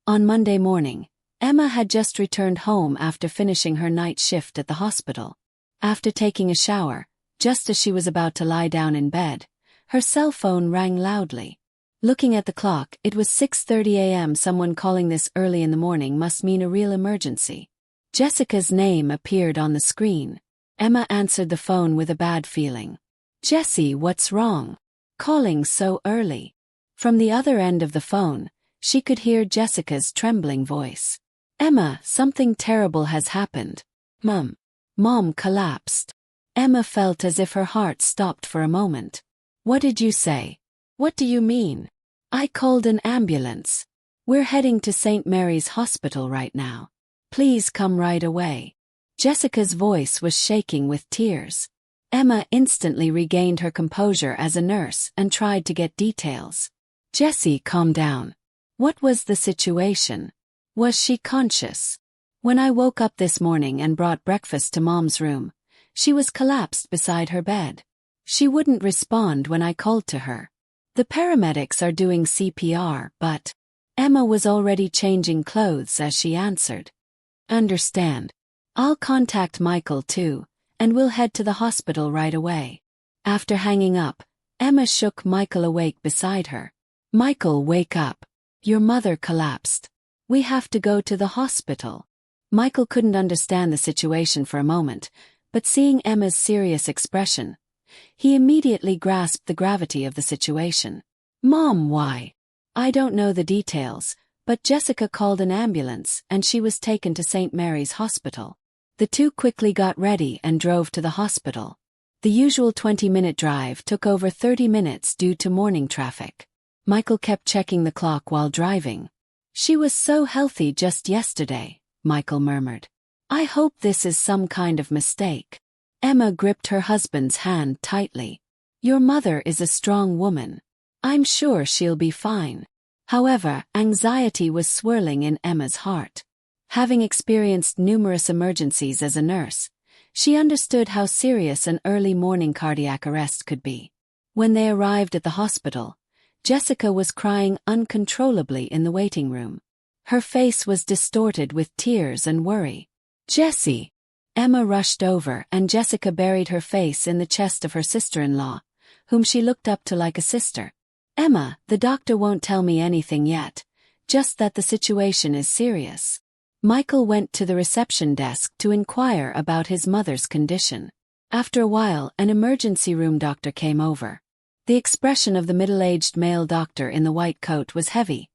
On Monday morning, Emma had just returned home after finishing her night shift at the hospital. After taking a shower, just as she was about to lie down in bed, her cell phone rang loudly. Looking at the clock, it was 6:30 a.m. Someone calling this early in the morning must mean a real emergency. Jessica's name appeared on the screen. Emma answered the phone with a bad feeling. "Jessie, what's wrong? Calling so early?" From the other end of the phone, she could hear Jessica's trembling voice. "Emma, something terrible has happened. Mom collapsed." Emma felt as if her heart stopped for a moment. "What did you say? What do you mean?" "I called an ambulance. We're heading to St. Mary's Hospital right now. Please come right away." Jessica's voice was shaking with tears. Emma instantly regained her composure as a nurse and tried to get details. "Jessie, calm down. What was the situation? Was she conscious?" "When I woke up this morning and brought breakfast to Mom's room, she was collapsed beside her bed. She wouldn't respond when I called to her. The paramedics are doing CPR, but..." Emma was already changing clothes as she answered. "Understand. I'll contact Michael too, and we'll head to the hospital right away." After hanging up, Emma shook Michael awake beside her. "Michael, wake up. Your mother collapsed. We have to go to the hospital." Michael couldn't understand the situation for a moment, but seeing Emma's serious expression, he immediately grasped the gravity of the situation. "Mom, why?" "I don't know the details, but Jessica called an ambulance and she was taken to St. Mary's Hospital." The two quickly got ready and drove to the hospital. The usual 20-minute drive took over 30 minutes due to morning traffic. Michael kept checking the clock while driving. "She was so healthy just yesterday," Michael murmured. "I hope this is some kind of mistake." Emma gripped her husband's hand tightly. "Your mother is a strong woman. I'm sure she'll be fine." However, anxiety was swirling in Emma's heart. Having experienced numerous emergencies as a nurse, she understood how serious an early morning cardiac arrest could be. When they arrived at the hospital, Jessica was crying uncontrollably in the waiting room. Her face was distorted with tears and worry. "Jessie!" Emma rushed over and Jessica buried her face in the chest of her sister-in-law, whom she looked up to like a sister. "Emma, the doctor won't tell me anything yet, just that the situation is serious." Michael went to the reception desk to inquire about his mother's condition. After a while, an emergency room doctor came over. The expression of the middle-aged male doctor in the white coat was heavy,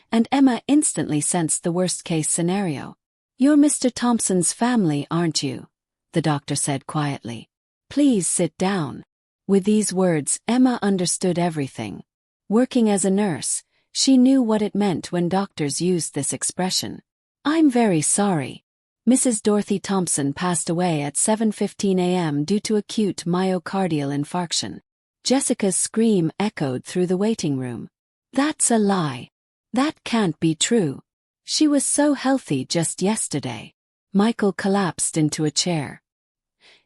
and Emma instantly sensed the worst-case scenario. "You're Mr. Thompson's family, aren't you?" the doctor said quietly. "Please sit down." With these words, Emma understood everything. Working as a nurse, she knew what it meant when doctors used this expression. "I'm very sorry. Mrs. Dorothy Thompson passed away at 7:15 a.m. due to acute myocardial infarction." Jessica's scream echoed through the waiting room. "That's a lie. That can't be true. She was so healthy just yesterday." Michael collapsed into a chair.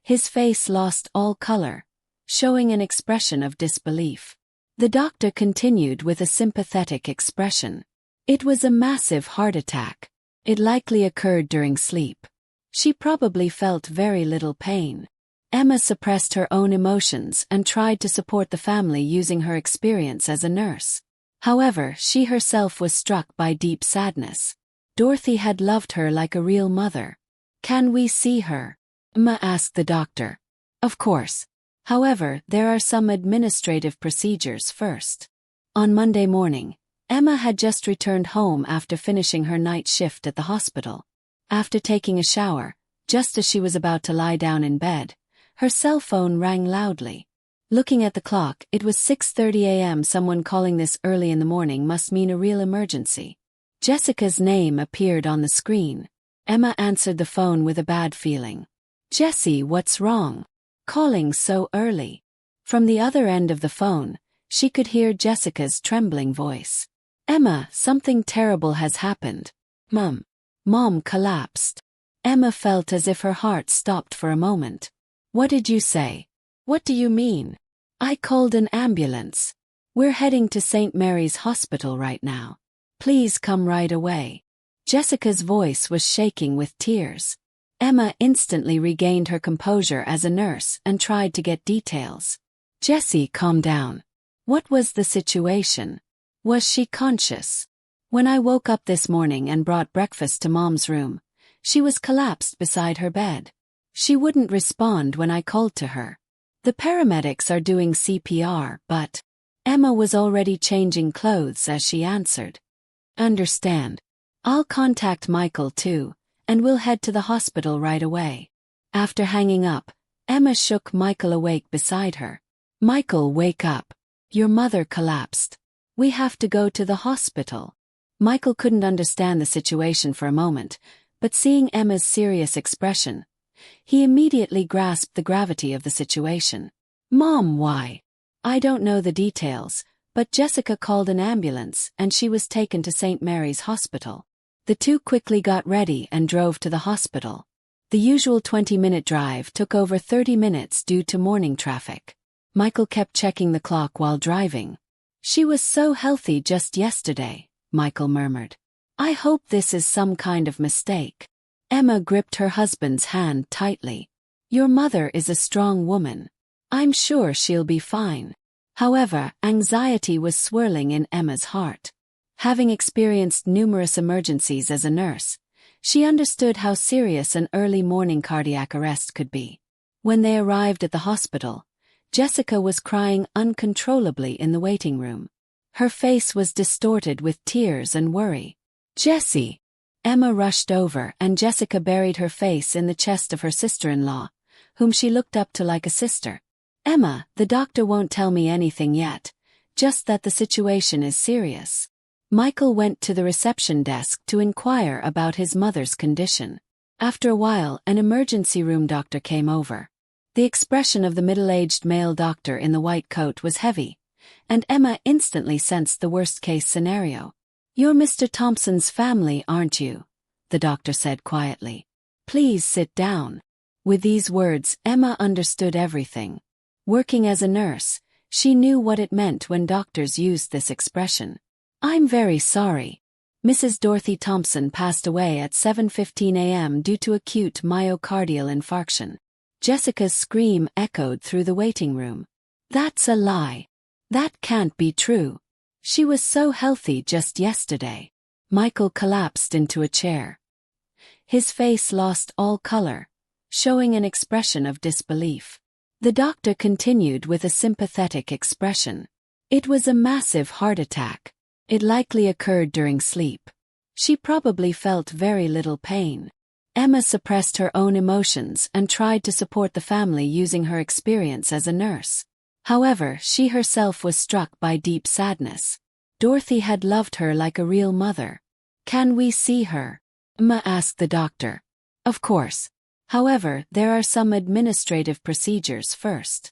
His face lost all color, showing an expression of disbelief. The doctor continued with a sympathetic expression. "It was a massive heart attack. It likely occurred during sleep. She probably felt very little pain." Emma suppressed her own emotions and tried to support the family using her experience as a nurse. However, she herself was struck by deep sadness. Dorothy had loved her like a real mother. "Can we see her?" Emma asked the doctor. "Of course. However, there are some administrative procedures first." On Monday morning, Emma had just returned home after finishing her night shift at the hospital. After taking a shower, just as she was about to lie down in bed, her cell phone rang loudly. Looking at the clock, it was 6:30 a.m. Someone calling this early in the morning must mean a real emergency. Jessica's name appeared on the screen. Emma answered the phone with a bad feeling. "Jessie, what's wrong? Calling so early?" From the other end of the phone, she could hear Jessica's trembling voice. "Emma, something terrible has happened. Mom collapsed." Emma felt as if her heart stopped for a moment. "What did you say? What do you mean?" "I called an ambulance. We're heading to St. Mary's Hospital right now. Please come right away. Jessica's voice was shaking with tears. Emma instantly regained her composure as a nurse and tried to get details. Jessie, calm down. What was the situation? Was she conscious? When I woke up this morning and brought breakfast to Mom's room, she was collapsed beside her bed. She wouldn't respond when I called to her. The paramedics are doing CPR, but Emma was already changing clothes as she answered. Understand. I'll contact Michael too, and we'll head to the hospital right away. After hanging up, Emma shook Michael awake beside her. Michael, wake up. Your mother collapsed. We have to go to the hospital. Michael couldn't understand the situation for a moment, but seeing Emma's serious expression, he immediately grasped the gravity of the situation. Mom, why? I don't know the details, but Jessica called an ambulance and she was taken to St. Mary's Hospital. The two quickly got ready and drove to the hospital. The usual 20-minute drive took over 30 minutes due to morning traffic. Michael kept checking the clock while driving. She was so healthy just yesterday, Michael murmured. I hope this is some kind of mistake. Emma gripped her husband's hand tightly. Your mother is a strong woman. I'm sure she'll be fine. However, anxiety was swirling in Emma's heart. Having experienced numerous emergencies as a nurse, she understood how serious an early morning cardiac arrest could be. When they arrived at the hospital, Jessica was crying uncontrollably in the waiting room. Her face was distorted with tears and worry. Jessie! Emma rushed over and Jessica buried her face in the chest of her sister-in-law, whom she looked up to like a sister. Emma, the doctor won't tell me anything yet, just that the situation is serious. Michael went to the reception desk to inquire about his mother's condition. After a while, an emergency room doctor came over. The expression of the middle-aged male doctor in the white coat was heavy, and Emma instantly sensed the worst-case scenario. You're Mr. Thompson's family, aren't you? The doctor said quietly. Please sit down. With these words, Emma understood everything. Working as a nurse, she knew what it meant when doctors used this expression. I'm very sorry. Mrs. Dorothy Thompson passed away at 7:15 a.m. due to acute myocardial infarction. Jessica's scream echoed through the waiting room. That's a lie. That can't be true. She was so healthy just yesterday. Michael collapsed into a chair. His face lost all color, showing an expression of disbelief. The doctor continued with a sympathetic expression. It was a massive heart attack. It likely occurred during sleep. She probably felt very little pain. Emma suppressed her own emotions and tried to support the family using her experience as a nurse. However, she herself was struck by deep sadness. Dorothy had loved her like a real mother. Can we see her? Emma asked the doctor. Of course. However, there are some administrative procedures first.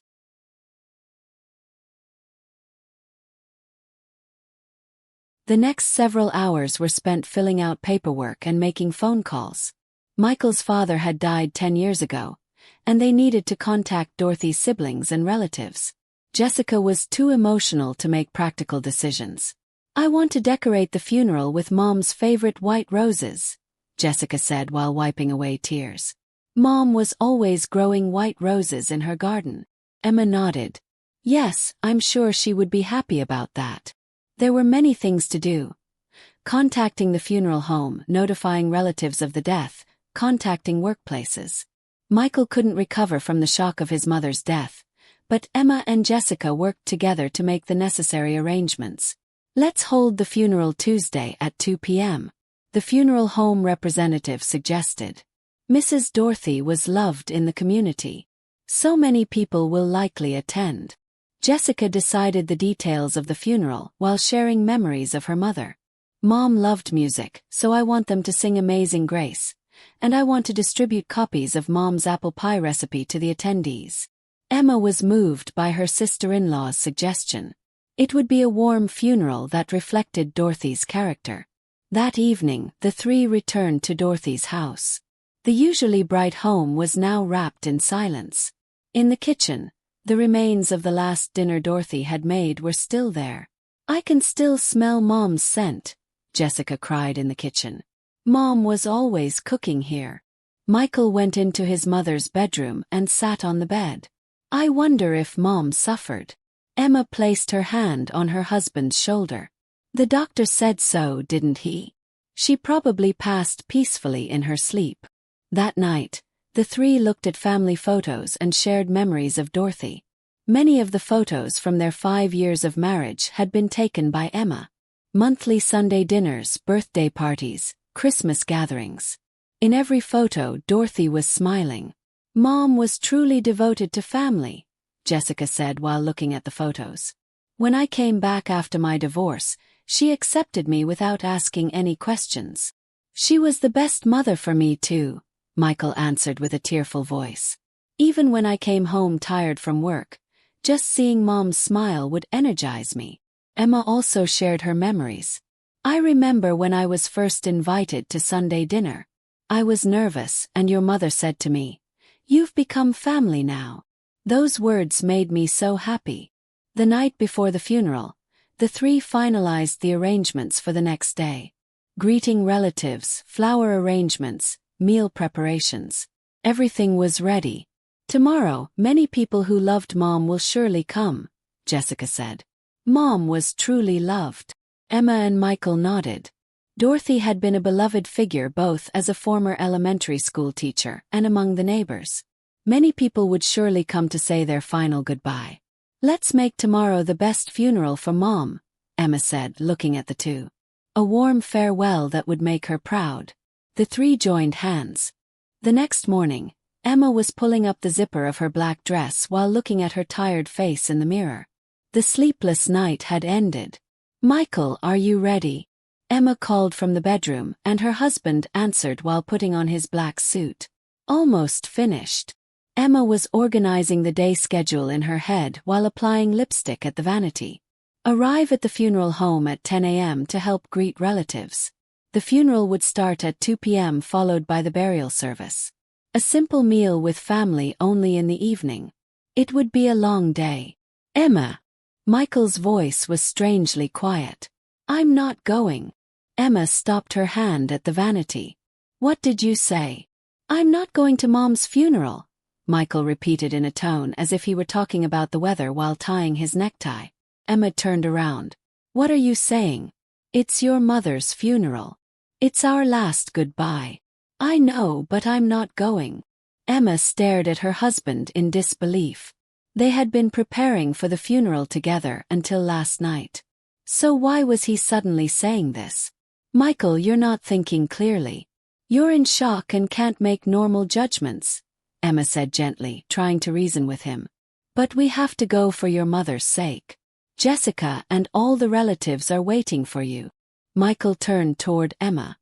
The next several hours were spent filling out paperwork and making phone calls. Michael's father had died 10 years ago, and they needed to contact Dorothy's siblings and relatives. Jessica was too emotional to make practical decisions. I want to decorate the funeral with Mom's favorite white roses, Jessica said while wiping away tears. Mom was always growing white roses in her garden. Emma nodded. Yes, I'm sure she would be happy about that. There were many things to do. Contacting the funeral home, notifying relatives of the death, contacting workplaces. Michael couldn't recover from the shock of his mother's death, but Emma and Jessica worked together to make the necessary arrangements. Let's hold the funeral Tuesday at 2 p.m., the funeral home representative suggested. Mrs. Dorothy was loved in the community. So many people will likely attend. Jessica decided the details of the funeral while sharing memories of her mother. Mom loved music, so I want them to sing Amazing Grace, and I want to distribute copies of Mom's apple pie recipe to the attendees. Emma was moved by her sister-in-law's suggestion. It would be a warm funeral that reflected Dorothy's character. That evening, the three returned to Dorothy's house. The usually bright home was now wrapped in silence. In the kitchen, the remains of the last dinner Dorothy had made were still there. I can still smell Mom's scent, Jessica cried in the kitchen. Mom was always cooking here. Michael went into his mother's bedroom and sat on the bed. I wonder if Mom suffered. Emma placed her hand on her husband's shoulder. The doctor said so, didn't he? She probably passed peacefully in her sleep. That night, the three looked at family photos and shared memories of Dorothy. Many of the photos from their 5 years of marriage had been taken by Emma. Monthly Sunday dinners, birthday parties, Christmas gatherings. In every photo, Dorothy was smiling. Mom was truly devoted to family, Jessica said while looking at the photos. When I came back after my divorce, she accepted me without asking any questions. She was the best mother for me too, Michael answered with a tearful voice. Even when I came home tired from work, just seeing Mom's smile would energize me. Emma also shared her memories. I remember when I was first invited to Sunday dinner. I was nervous, and your mother said to me, "You've become family now." Those words made me so happy. The night before the funeral, the three finalized the arrangements for the next day. Greeting relatives, flower arrangements, meal preparations. Everything was ready. Tomorrow, many people who loved Mom will surely come, Jessica said. Mom was truly loved. Emma and Michael nodded. Dorothy had been a beloved figure both as a former elementary school teacher and among the neighbors. Many people would surely come to say their final goodbye. Let's make tomorrow the best funeral for Mom, Emma said, looking at the two. A warm farewell that would make her proud. The three joined hands. The next morning, Emma was pulling up the zipper of her black dress while looking at her tired face in the mirror. The sleepless night had ended. Michael, are you ready? Emma called from the bedroom, and her husband answered while putting on his black suit. Almost finished. Emma was organizing the day schedule in her head while applying lipstick at the vanity. Arrive at the funeral home at 10 a.m. to help greet relatives. The funeral would start at 2 p.m. followed by the burial service. A simple meal with family only in the evening. It would be a long day. Emma. Michael's voice was strangely quiet. I'm not going. Emma stopped her hand at the vanity. What did you say? I'm not going to Mom's funeral, Michael repeated in a tone as if he were talking about the weather while tying his necktie. Emma turned around. What are you saying? It's your mother's funeral. It's our last goodbye. I know, but I'm not going. Emma stared at her husband in disbelief. They had been preparing for the funeral together until last night. So why was he suddenly saying this? Michael, you're not thinking clearly. You're in shock and can't make normal judgments, Emma said gently, trying to reason with him. But we have to go for your mother's sake. Jessica and all the relatives are waiting for you. Michael turned toward Emma.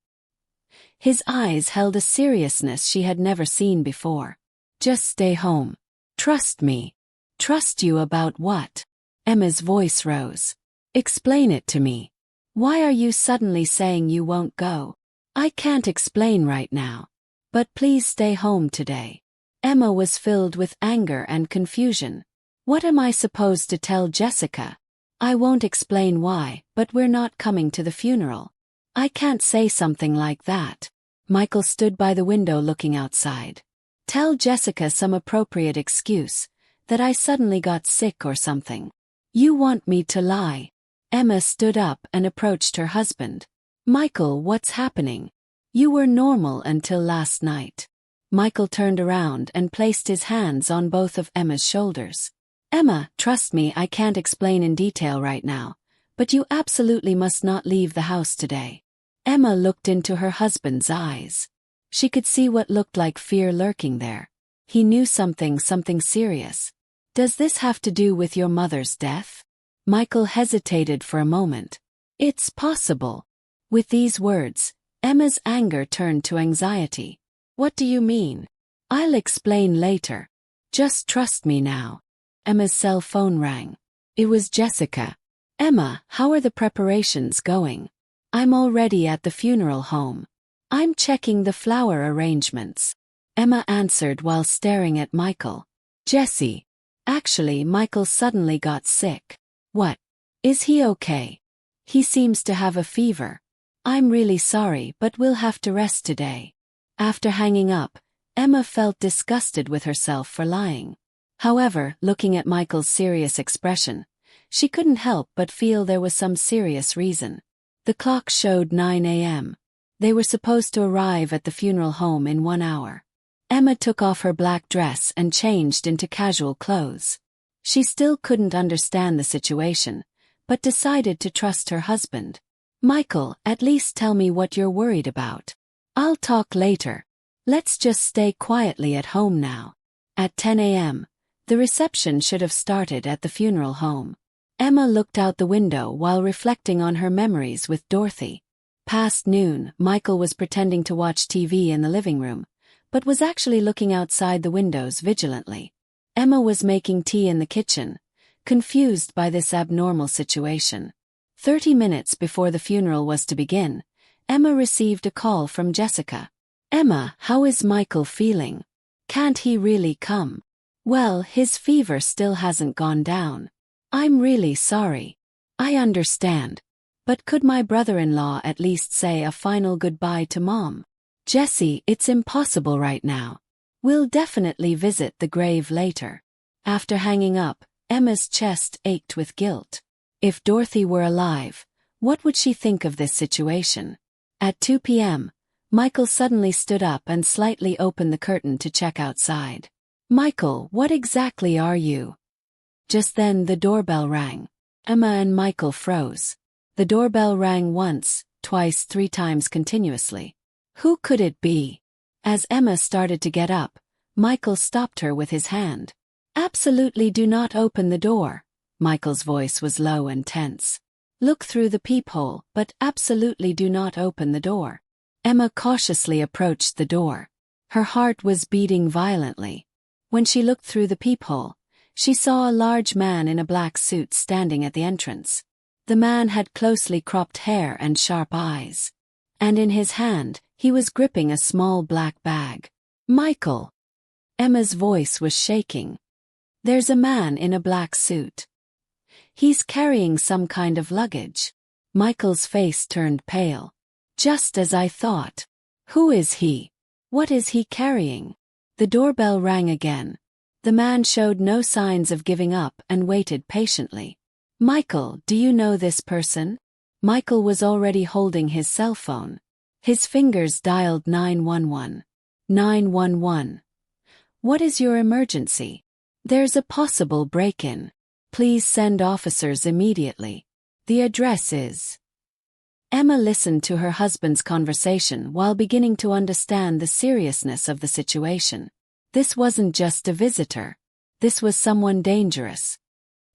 His eyes held a seriousness she had never seen before. Just stay home. Trust me. Trust you about what? Emma's voice rose. Explain it to me. Why are you suddenly saying you won't go? I can't explain right now. But please stay home today. Emma was filled with anger and confusion. What am I supposed to tell Jessica? I won't explain why, but we're not coming to the funeral. I can't say something like that. Michael stood by the window looking outside. Tell Jessica some appropriate excuse. That I suddenly got sick or something. You want me to lie? Emma stood up and approached her husband. Michael, what's happening? You were normal until last night. Michael turned around and placed his hands on both of Emma's shoulders. Emma, trust me, I can't explain in detail right now, but you absolutely must not leave the house today. Emma looked into her husband's eyes. She could see what looked like fear lurking there. He knew something serious. Does this have to do with your mother's death? Michael hesitated for a moment. It's possible. With these words, Emma's anger turned to anxiety. What do you mean? I'll explain later. Just trust me now. Emma's cell phone rang. It was Jessica. Emma, how are the preparations going? I'm already at the funeral home. I'm checking the flower arrangements. Emma answered while staring at Michael. Jessie. Actually, Michael suddenly got sick. What? Is he okay? He seems to have a fever. I'm really sorry, but we'll have to rest today. After hanging up, Emma felt disgusted with herself for lying. However, looking at Michael's serious expression, she couldn't help but feel there was some serious reason. The clock showed 9 a.m. They were supposed to arrive at the funeral home in 1 hour. Emma took off her black dress and changed into casual clothes. She still couldn't understand the situation, but decided to trust her husband. Michael, at least tell me what you're worried about. I'll talk later. Let's just stay quietly at home now. At 10 a.m., the reception should have started at the funeral home. Emma looked out the window while reflecting on her memories with Dorothy. Past noon, Michael was pretending to watch TV in the living room, but was actually looking outside the windows vigilantly. Emma was making tea in the kitchen, confused by this abnormal situation. 30 minutes before the funeral was to begin, Emma received a call from Jessica. Emma, how is Michael feeling? Can't he really come? Well, his fever still hasn't gone down. I'm really sorry. I understand. But could my brother-in-law at least say a final goodbye to Mom? Jessie, it's impossible right now. We'll definitely visit the grave later. After hanging up, Emma's chest ached with guilt. If Dorothy were alive, what would she think of this situation? At 2 p.m., Michael suddenly stood up and slightly opened the curtain to check outside. Michael, what exactly are you? Just then the doorbell rang. Emma and Michael froze. The doorbell rang once, twice, 3 times continuously. Who could it be? As Emma started to get up, Michael stopped her with his hand. Absolutely do not open the door. Michael's voice was low and tense. Look through the peephole, but absolutely do not open the door. Emma cautiously approached the door. Her heart was beating violently. When she looked through the peephole, she saw a large man in a black suit standing at the entrance. The man had closely cropped hair and sharp eyes. And in his hand, he was gripping a small black bag. Michael! Emma's voice was shaking. There's a man in a black suit. He's carrying some kind of luggage. Michael's face turned pale. Just as I thought. Who is he? What is he carrying? The doorbell rang again. The man showed no signs of giving up and waited patiently. Michael, do you know this person? Michael was already holding his cell phone. His fingers dialed 911. 911. What is your emergency? There's a possible break-in. Please send officers immediately. The address is... Emma listened to her husband's conversation while beginning to understand the seriousness of the situation. This wasn't just a visitor. This was someone dangerous.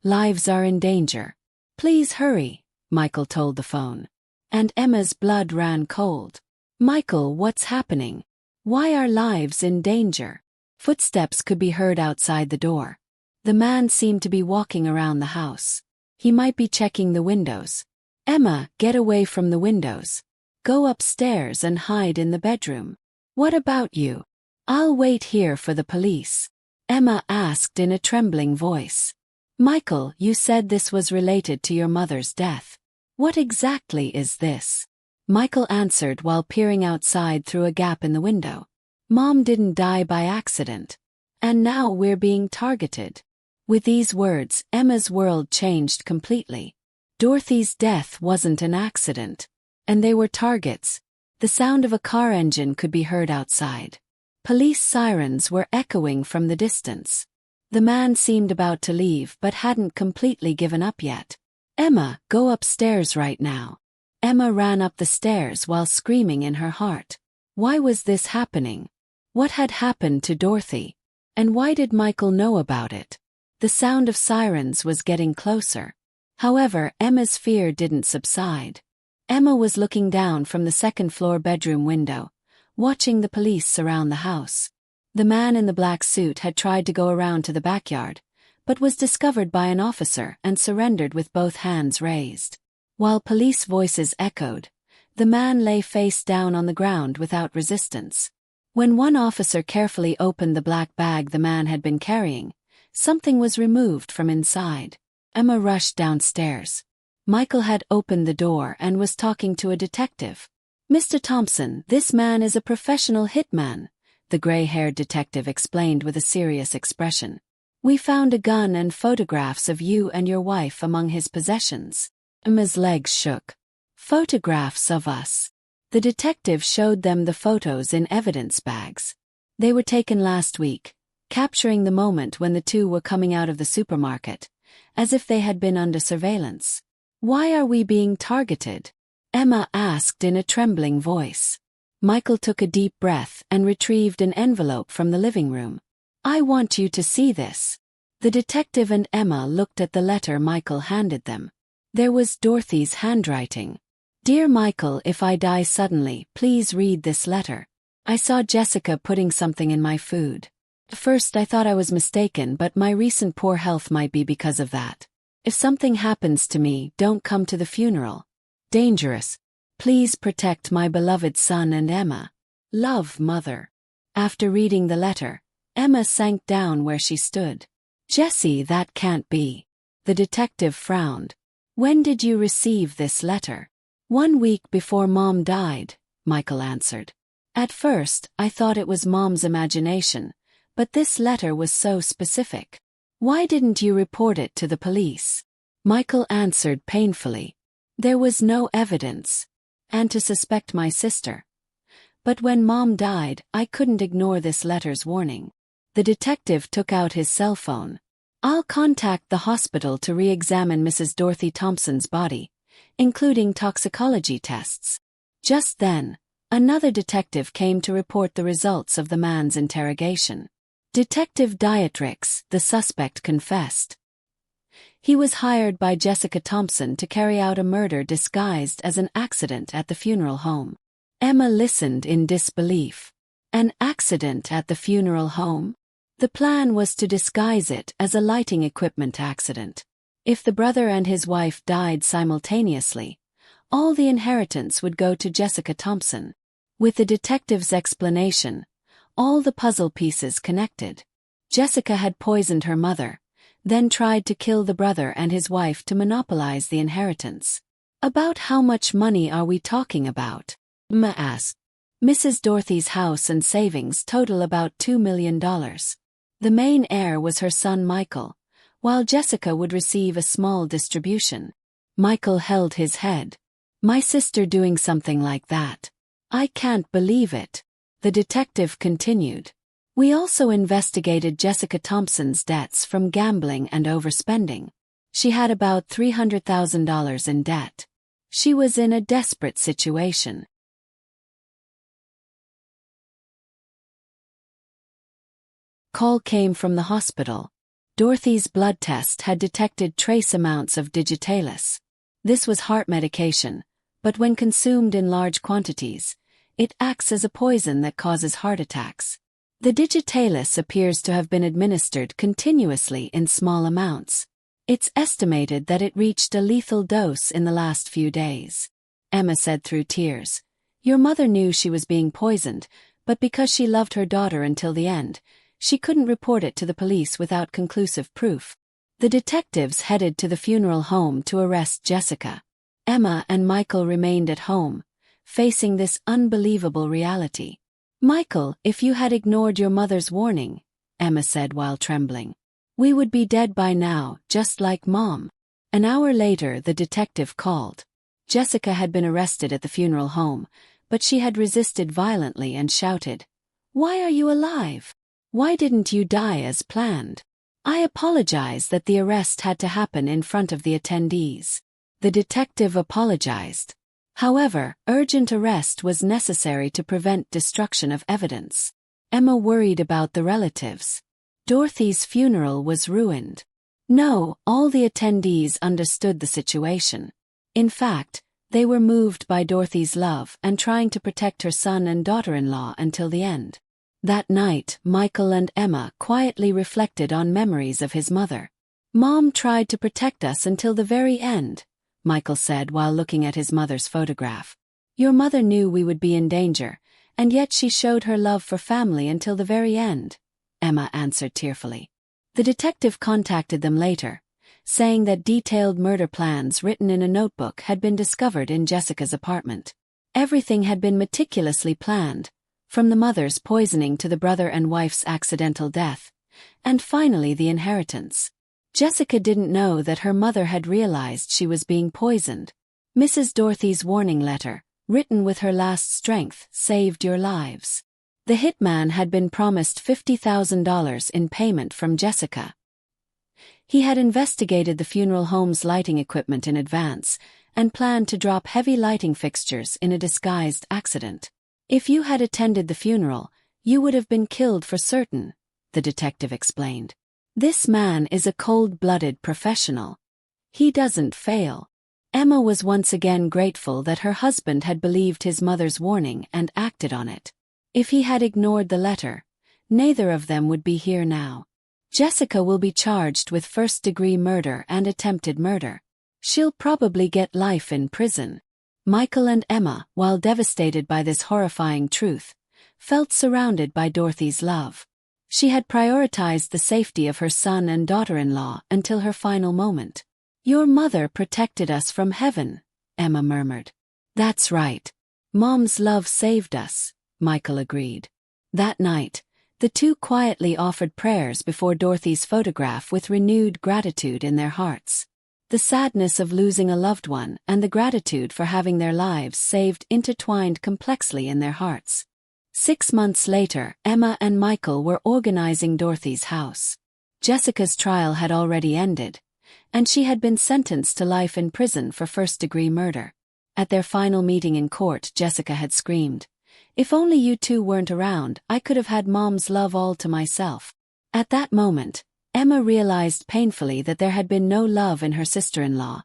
Lives are in danger. Please hurry, Michael told the phone. And Emma's blood ran cold. Michael, what's happening? Why are lives in danger? Footsteps could be heard outside the door. The man seemed to be walking around the house. He might be checking the windows. Emma, get away from the windows. Go upstairs and hide in the bedroom. What about you? I'll wait here for the police. Emma asked in a trembling voice. Michael, you said this was related to your mother's death. What exactly is this? Michael answered while peering outside through a gap in the window. Mom didn't die by accident. And now we're being targeted. With these words, Emma's world changed completely. Dorothy's death wasn't an accident. And they were targets. The sound of a car engine could be heard outside. Police sirens were echoing from the distance. The man seemed about to leave but hadn't completely given up yet. Emma, go upstairs right now. Emma ran up the stairs while screaming in her heart. Why was this happening? What had happened to Dorothy? And why did Michael know about it? The sound of sirens was getting closer. However, Emma's fear didn't subside. Emma was looking down from the second-floor bedroom window, watching the police surround the house. The man in the black suit had tried to go around to the backyard, but was discovered by an officer and surrendered with both hands raised. While police voices echoed, the man lay face down on the ground without resistance. When one officer carefully opened the black bag the man had been carrying, something was removed from inside. Emma rushed downstairs. Michael had opened the door and was talking to a detective. "Mr. Thompson, this man is a professional hitman," the gray-haired detective explained with a serious expression. "We found a gun and photographs of you and your wife among his possessions." Emma's legs shook. "Photographs of us?" The detective showed them the photos in evidence bags. They were taken last week, capturing the moment when the two were coming out of the supermarket, as if they had been under surveillance. "Why are we being targeted?" Emma asked in a trembling voice. Michael took a deep breath and retrieved an envelope from the living room. "I want you to see this." The detective and Emma looked at the letter Michael handed them. There was Dorothy's handwriting. "Dear Michael, if I die suddenly, please read this letter. I saw Jessica putting something in my food. At first I thought I was mistaken, but my recent poor health might be because of that. If something happens to me, don't come to the funeral. Dangerous. Please protect my beloved son and Emma. Love, Mother." After reading the letter, Emma sank down where she stood. "Jessie, that can't be." The detective frowned. "When did you receive this letter?" "1 week before Mom died," Michael answered. "At first, I thought it was Mom's imagination, but this letter was so specific. Why didn't you report it to the police?" Michael answered painfully. "There was no evidence. And to suspect my sister. But when Mom died, I couldn't ignore this letter's warning." The detective took out his cell phone. "I'll contact the hospital to re-examine Mrs. Dorothy Thompson's body, including toxicology tests." Just then, another detective came to report the results of the man's interrogation. Detective Dietrich, the suspect, confessed. He was hired by Jessica Thompson to carry out a murder disguised as an accident at the funeral home. Emma listened in disbelief. An accident at the funeral home? The plan was to disguise it as a lighting equipment accident. If the brother and his wife died simultaneously, all the inheritance would go to Jessica Thompson. With the detective's explanation, all the puzzle pieces connected. Jessica had poisoned her mother, then tried to kill the brother and his wife to monopolize the inheritance. "About how much money are we talking about?" Emma asked. "Mrs. Dorothy's house and savings total about $2 million. The main heir was her son Michael, while Jessica would receive a small distribution." Michael held his head. "My sister doing something like that? I can't believe it." The detective continued. "We also investigated Jessica Thompson's debts from gambling and overspending. She had about $300,000 in debt. She was in a desperate situation." Call came from the hospital. Dorothy's blood test had detected trace amounts of digitalis. This was heart medication, but when consumed in large quantities, it acts as a poison that causes heart attacks. The digitalis appears to have been administered continuously in small amounts. It's estimated that it reached a lethal dose in the last few days. Emma said through tears. "Your mother knew she was being poisoned, but because she loved her daughter until the end, she couldn't report it to the police without conclusive proof." The detectives headed to the funeral home to arrest Jessica. Emma and Michael remained at home, facing this unbelievable reality. "Michael, if you had ignored your mother's warning," Emma said while trembling, "we would be dead by now, just like Mom." An hour later, the detective called. Jessica had been arrested at the funeral home, but she had resisted violently and shouted, "Why are you alive? Why didn't you die as planned?" "I apologize that the arrest had to happen in front of the attendees." The detective apologized. However, urgent arrest was necessary to prevent destruction of evidence. Emma worried about the relatives. Dorothy's funeral was ruined. No, all the attendees understood the situation. In fact, they were moved by Dorothy's love and trying to protect her son and daughter-in-law until the end. That night, Michael and Emma quietly reflected on memories of his mother. "Mom tried to protect us until the very end," Michael said while looking at his mother's photograph. "Your mother knew we would be in danger, and yet she showed her love for family until the very end," Emma answered tearfully. The detective contacted them later, saying that detailed murder plans written in a notebook had been discovered in Jessica's apartment. Everything had been meticulously planned, from the mother's poisoning to the brother and wife's accidental death, and finally the inheritance. Jessica didn't know that her mother had realized she was being poisoned. Mrs. Dorothy's warning letter, written with her last strength, saved your lives. The hitman had been promised $50,000 in payment from Jessica. He had investigated the funeral home's lighting equipment in advance and planned to drop heavy lighting fixtures in a disguised accident. If you had attended the funeral, you would have been killed for certain, the detective explained. This man is a cold-blooded professional. He doesn't fail. Emma was once again grateful that her husband had believed his mother's warning and acted on it. If he had ignored the letter, neither of them would be here now. Jessica will be charged with first-degree murder and attempted murder. She'll probably get life in prison. Michael and Emma, while devastated by this horrifying truth, felt surrounded by Dorothy's love. She had prioritized the safety of her son and daughter-in-law until her final moment. "Your mother protected us from heaven," Emma murmured. "That's right. Mom's love saved us," Michael agreed. That night, the two quietly offered prayers before Dorothy's photograph with renewed gratitude in their hearts. The sadness of losing a loved one and the gratitude for having their lives saved intertwined complexly in their hearts. 6 months later, Emma and Michael were organizing Dorothy's house. Jessica's trial had already ended, and she had been sentenced to life in prison for first-degree murder. At their final meeting in court, Jessica had screamed, "If only you two weren't around, I could have had Mom's love all to myself." At that moment, Emma realized painfully that there had been no love in her sister-in-law,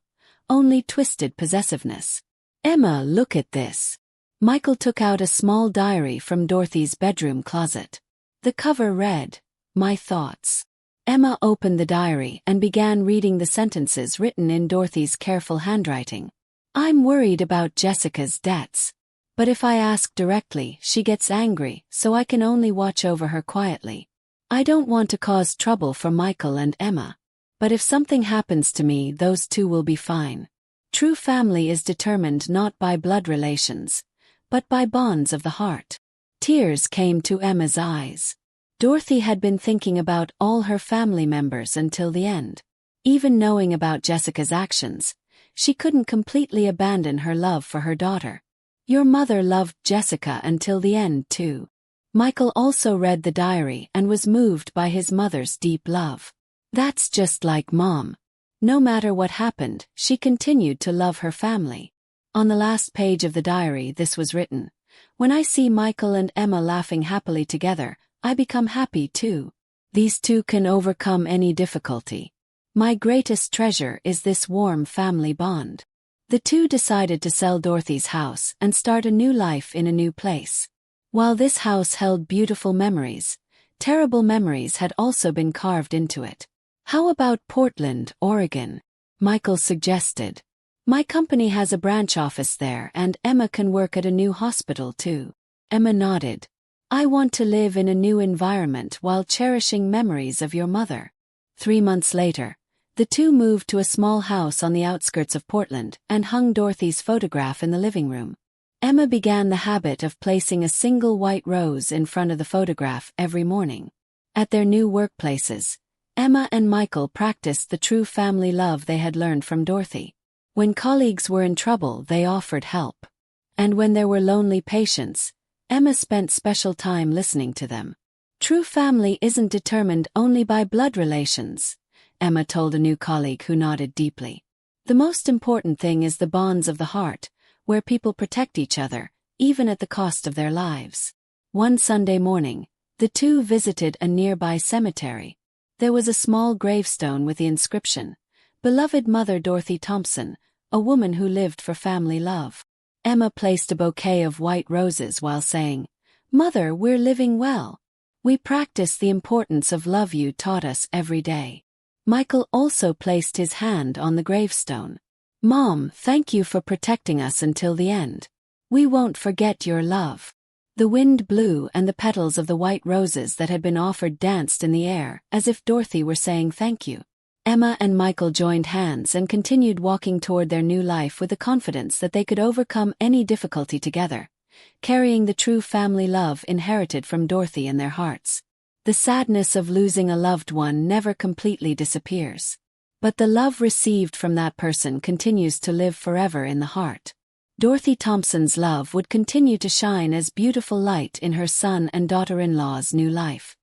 only twisted possessiveness. "Emma, look at this." Michael took out a small diary from Dorothy's bedroom closet. The cover read, "My thoughts." Emma opened the diary and began reading the sentences written in Dorothy's careful handwriting. "I'm worried about Jessica's debts. But if I ask directly, she gets angry, so I can only watch over her quietly. I don't want to cause trouble for Michael and Emma. But if something happens to me, those two will be fine. True family is determined not by blood relations, but by bonds of the heart." Tears came to Emma's eyes. Dorothy had been thinking about all her family members until the end. Even knowing about Jessica's actions, she couldn't completely abandon her love for her daughter. Your mother loved Jessica until the end too. Michael also read the diary and was moved by his mother's deep love. That's just like Mom. No matter what happened, she continued to love her family. On the last page of the diary this was written, "When I see Michael and Emma laughing happily together, I become happy too. These two can overcome any difficulty. My greatest treasure is this warm family bond." The two decided to sell Dorothy's house and start a new life in a new place. While this house held beautiful memories, terrible memories had also been carved into it. "How about Portland, Oregon?" Michael suggested. "My company has a branch office there and Emma can work at a new hospital too." Emma nodded. "I want to live in a new environment while cherishing memories of your mother." 3 months later, the two moved to a small house on the outskirts of Portland and hung Dorothy's photograph in the living room. Emma began the habit of placing a single white rose in front of the photograph every morning. At their new workplaces, Emma and Michael practiced the true family love they had learned from Dorothy. When colleagues were in trouble, they offered help. And when there were lonely patients, Emma spent special time listening to them. "True family isn't determined only by blood relations," Emma told a new colleague who nodded deeply. "The most important thing is the bonds of the heart, where people protect each other, even at the cost of their lives." One Sunday morning, the two visited a nearby cemetery. There was a small gravestone with the inscription, "Beloved Mother Dorothy Thompson, a woman who lived for family love." Emma placed a bouquet of white roses while saying, "Mother, we're living well. We practice the importance of love you taught us every day." Michael also placed his hand on the gravestone. "Mom, thank you for protecting us until the end. We won't forget your love." The wind blew and the petals of the white roses that had been offered danced in the air as if Dorothy were saying thank you. Emma and Michael joined hands and continued walking toward their new life with the confidence that they could overcome any difficulty together, carrying the true family love inherited from Dorothy in their hearts. The sadness of losing a loved one never completely disappears, but the love received from that person continues to live forever in the heart. Dorothy Thompson's love would continue to shine as beautiful light in her son and daughter-in-law's new life.